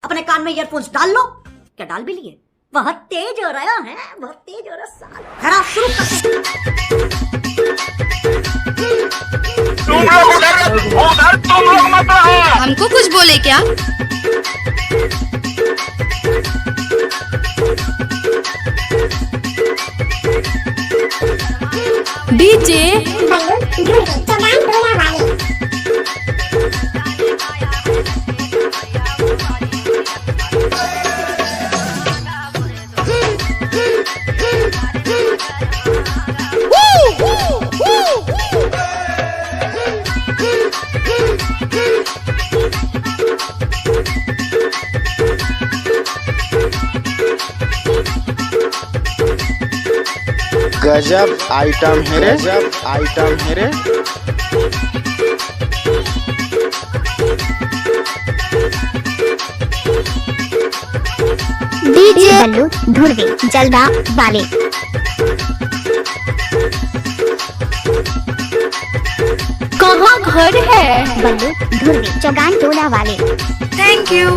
अपने कान में ईयरफोन्स डाल लो। क्या डाल भी लिए? बहुत तेज हो रहा है, बहुत तेज हो रहा साल। खरा शुरू उधर तुम लोग मत रहो। हमको कुछ बोले क्या? डीजे गजब आइटम है रे, गजब आइटम है रे। डीजे बल्लू धुरवे जलदा वाले। कहाँ घर है? बल्लू धुरवे चौगान टोला वाले। Thank you.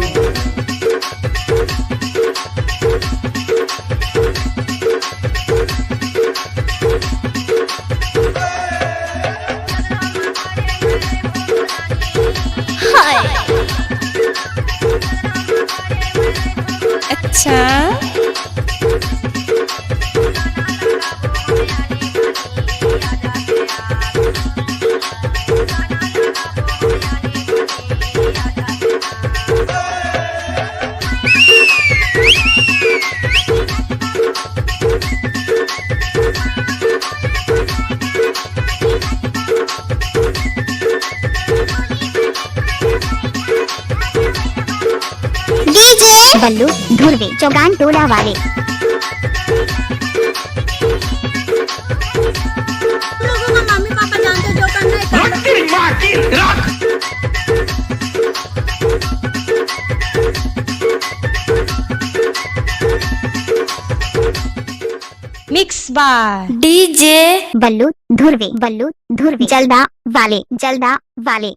अच्छा डीजे बल्लू धुरवे चौगान टोला वाले। लोगों का मम्मी पापा जानते जो करना है। मिक्स बार डीजे बल्लू धुरवे जलदा वाले।